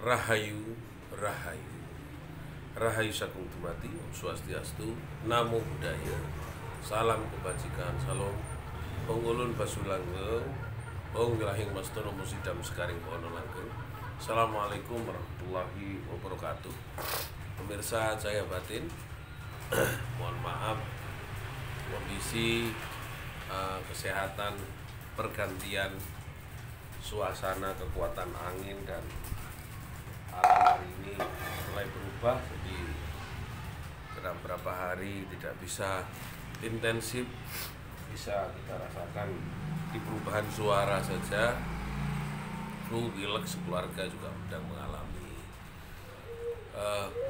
Rahayu, Rahayu, Rahayu Sakung Tumati, Om Swastiastu, Namo Buddhaya, Salam Kebajikan, Salam Pengulun Basulanggeng, Om Wilahing Mastono Musidam Sekaring Pono Langgeng. Assalamualaikum warahmatullahi wabarakatuh. Pemirsa Cahaya Batin, mohon maaf kondisi kesehatan, pergantian suasana, kekuatan angin dan alam hari ini mulai berubah, jadi dalam beberapa hari tidak bisa intensif, bisa kita rasakan di perubahan suara saja. Flu, pilek, sekeluarga juga sedang mengalami.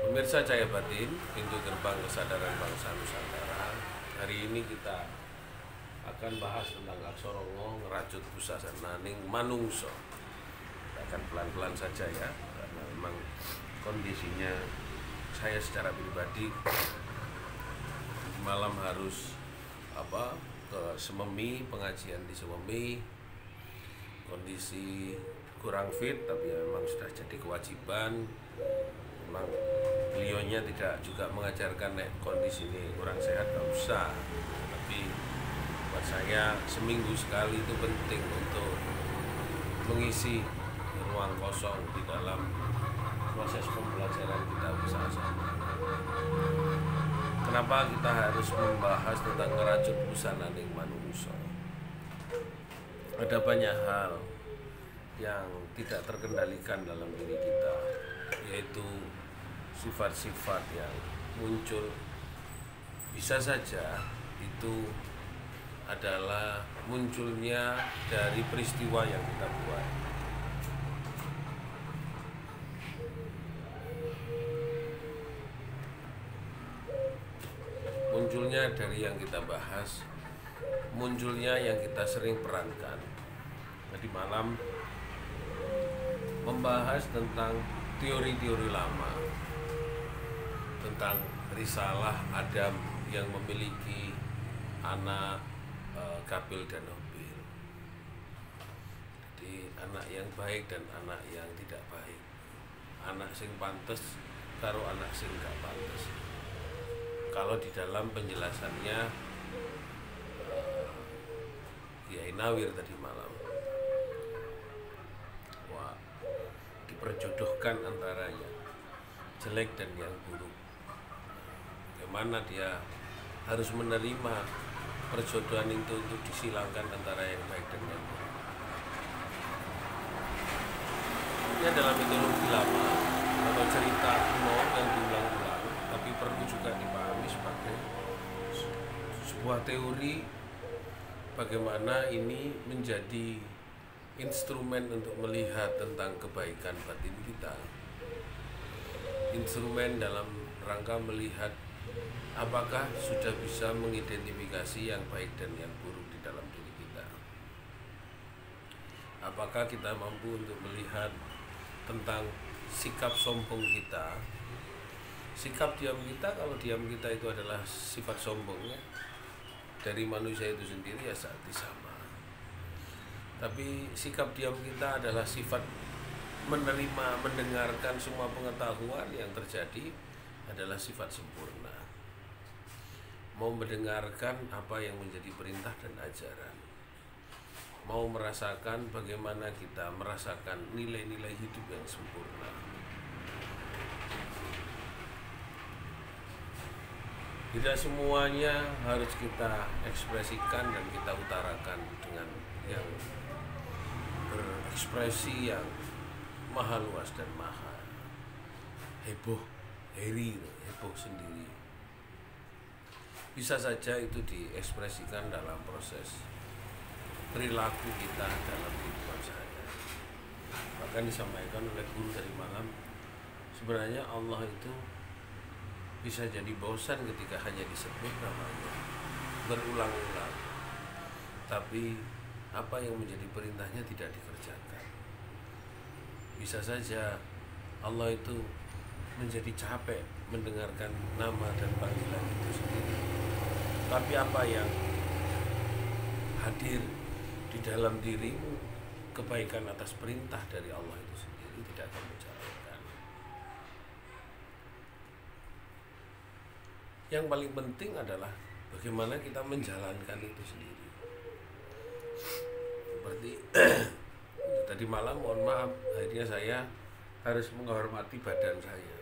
Pemirsa Cahaya Batin, pintu gerbang kesadaran bangsa Nusantara. Hari ini kita akan bahas tentang Aksorongo ngerajut pusasa naning manungso. Kita akan pelan-pelan saja ya, karena memang kondisinya saya secara pribadi malam harus ke Sememi, pengajian di Sememi. Kondisi kurang fit, tapi ya memang sudah jadi kewajiban. Memang beliaunya tidak juga mengajarkan kondisi ini kurang sehat gak usah, tapi buat saya seminggu sekali itu penting untuk mengisi ruang kosong di dalam proses pembelajaran kita bersama-sama. Kenapa kita harus membahas tentang ngerajut busana ning manungso? Ada banyak hal yang tidak terkendalikan dalam diri kita, yaitu sifat-sifat yang muncul. Bisa saja itu adalah munculnya dari peristiwa yang kita buat. Munculnya dari yang kita bahas, munculnya yang kita sering perankan. Tadi malam membahas tentang teori-teori lama, tentang risalah Adam yang memiliki anak Kabil dan Habil. Jadi anak yang baik dan anak yang tidak baik, anak sing pantes karo anak sing gak pantes. Kalau di dalam penjelasannya Kiai Nawir tadi malam, wah, diperjodohkan antaranya jelek dan yang buruk. Bagaimana dia harus menerima perjodohan itu untuk disilangkan antara yang baik dan yang buruk. Ini adalah mitologi lama atau cerita kuno yang diulang-ulang, tapi perlu juga dipahami sebagai sebuah teori bagaimana ini menjadi instrumen untuk melihat tentang kebaikan batin kita, instrumen dalam rangka melihat apakah sudah bisa mengidentifikasi yang baik dan yang buruk di dalam diri kita. Apakah kita mampu untuk melihat tentang sikap sombong kita, sikap diam kita. Kalau diam kita itu adalah sifat sombongnya dari manusia itu sendiri, ya saat sama. Tapi sikap diam kita adalah sifat menerima, mendengarkan semua pengetahuan yang terjadi, adalah sifat sempurna. Mau mendengarkan apa yang menjadi perintah dan ajaran, mau merasakan bagaimana kita merasakan nilai-nilai hidup yang sempurna. Tidak semuanya harus kita ekspresikan dan kita utarakan dengan yang berekspresi yang maha luas dan maha heboh, heboh sendiri. Bisa saja itu diekspresikan dalam proses perilaku kita dalam kehidupan saya. Bahkan disampaikan oleh guru tadi malam, sebenarnya Allah itu bisa jadi bosan ketika hanya disebut namanya berulang-ulang, tapi apa yang menjadi perintahnya tidak dikerjakan. Bisa saja Allah itu menjadi capek mendengarkan nama dan panggilan itu sendiri, tapi apa yang hadir di dalam dirimu, kebaikan atas perintah dari Allah itu sendiri, tidak akan menjalankan. Yang paling penting adalah bagaimana kita menjalankan itu sendiri. Seperti tadi malam, mohon maaf, akhirnya saya harus menghormati badan saya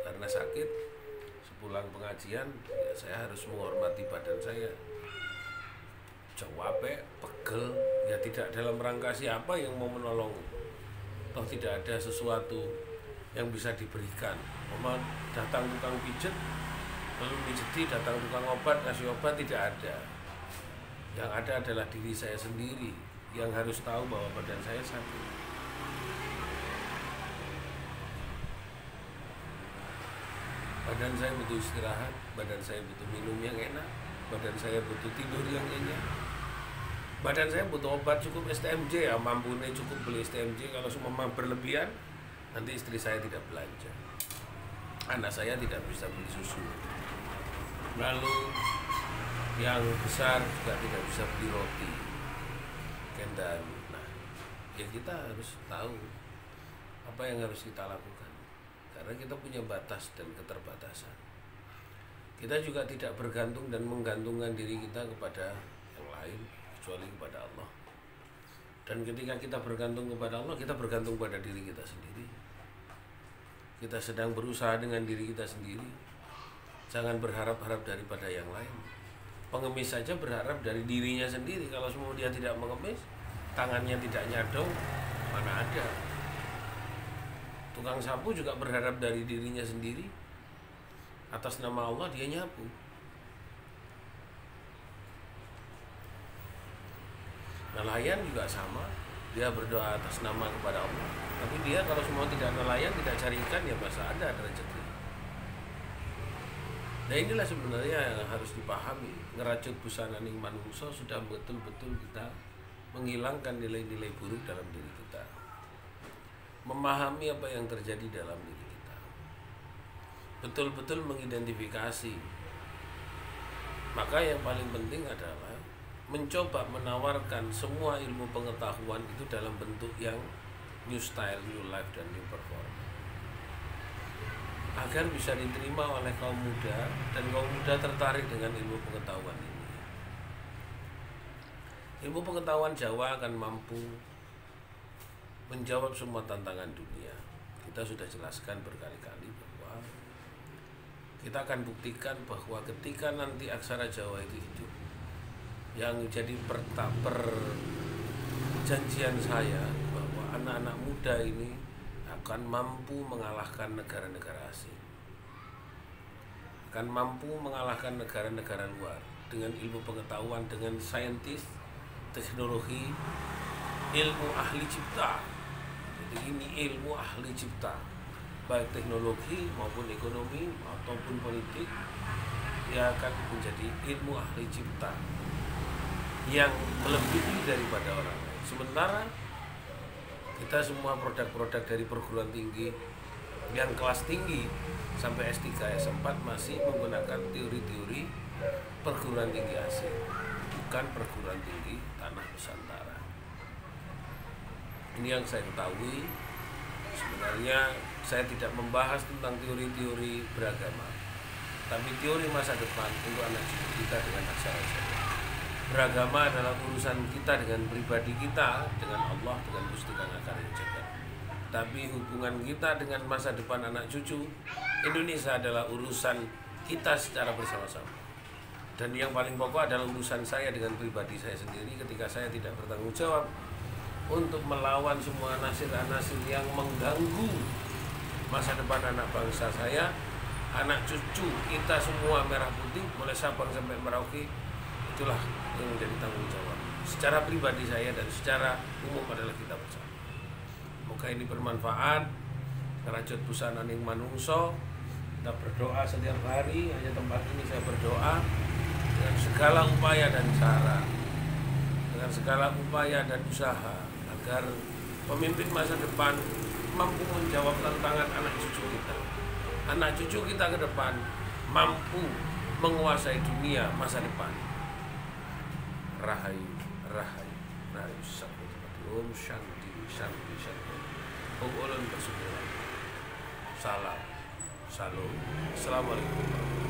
karena sakit. Sepulang pengajian, ya saya harus menghormati badan saya. Capek, pegel, ya tidak dalam rangka siapa yang mau menolong. Toh tidak ada sesuatu yang bisa diberikan. Datang tukang pijet, lalu pijeti, datang tukang obat, kasih obat, tidak ada. Yang ada adalah diri saya sendiri yang harus tahu bahwa badan saya sakit. Badan saya butuh istirahat, badan saya butuh minum yang enak, badan saya butuh tidur yang nyenyak, badan saya butuh obat cukup STMJ, ya mampunya cukup beli STMJ. Kalau semua berlebihan, nanti istri saya tidak belanja, anak saya tidak bisa beli susu, lalu yang besar juga tidak bisa beli roti, kendan. Nah, ya kita harus tahu apa yang harus kita lakukan, karena kita punya batas dan keterbatasan. Kita juga tidak bergantung dan menggantungkan diri kita kepada yang lain kecuali kepada Allah. Dan ketika kita bergantung kepada Allah, kita bergantung pada diri kita sendiri. Kita sedang berusaha dengan diri kita sendiri. Jangan berharap-harap daripada yang lain. Pengemis saja berharap dari dirinya sendiri. Kalau semua dia tidak mengemis, tangannya tidak nyadong, mana ada. Tukang sapu juga berharap dari dirinya sendiri. Atas nama Allah dia nyapu. Nelayan juga sama, dia berdoa atas nama kepada Allah. Tapi dia kalau semua tidak nelayan, tidak cari ikan, ya masa ada rezeki. Nah inilah sebenarnya yang harus dipahami. Ngerajut busana ning manungso sudah betul-betul kita menghilangkan nilai-nilai buruk dalam diri kita. Memahami apa yang terjadi dalam diri kita. Betul-betul mengidentifikasi. Maka yang paling penting adalah mencoba menawarkan semua ilmu pengetahuan itu dalam bentuk yang new style, new life, dan new performance, agar bisa diterima oleh kaum muda, dan kaum muda tertarik dengan ilmu pengetahuan ini. Ilmu pengetahuan Jawa akan mampu menjawab semua tantangan dunia. Kita sudah jelaskan berkali-kali bahwa kita akan buktikan bahwa ketika nanti aksara Jawa itu hidup, yang jadi perjanjian saya bahwa anak-anak muda ini akan mampu mengalahkan negara-negara asing, akan mampu mengalahkan negara-negara luar dengan ilmu pengetahuan, dengan saintis, teknologi, ilmu ahli cipta. Jadi ini ilmu ahli cipta, baik teknologi maupun ekonomi ataupun politik, dia akan menjadi ilmu ahli cipta yang melebihi daripada orang lain. Sementara kita semua produk-produk dari perguruan tinggi yang kelas tinggi sampai S3, S4 masih menggunakan teori-teori perguruan tinggi asing, bukan perguruan tinggi tanah Nusantara. Ini yang saya ketahui. Sebenarnya saya tidak membahas tentang teori-teori beragama, tapi teori masa depan untuk anak cucu kita dengan aksara Jawa. Beragama adalah urusan kita dengan pribadi kita, dengan Allah, dengan Gusti Kang Akar Jagat. Tapi hubungan kita dengan masa depan anak cucu Indonesia adalah urusan kita secara bersama-sama. Dan yang paling pokok adalah urusan saya dengan pribadi saya sendiri ketika saya tidak bertanggung jawab untuk melawan semua nasir-nasir yang mengganggu masa depan anak bangsa saya, anak cucu kita semua merah putih, mulai Sabang sampai Merauke. Itulah yang menjadi tanggung jawab secara pribadi saya dan secara umum adalah kita bersama. Semoga ini bermanfaat. Ngerajut busana ning manungso, kita berdoa setiap hari. Hanya tempat ini saya berdoa dengan segala upaya dan cara, dengan segala upaya dan usaha, agar pemimpin masa depan mampu menjawab tantangan anak cucu kita. Anak cucu kita ke depan mampu menguasai dunia masa depan. Rahayu, rahayu, rahayu, Om Shanti, Shanti, Shanti. Om Ulun bersyukur. Salam, salam. Assalamualaikum.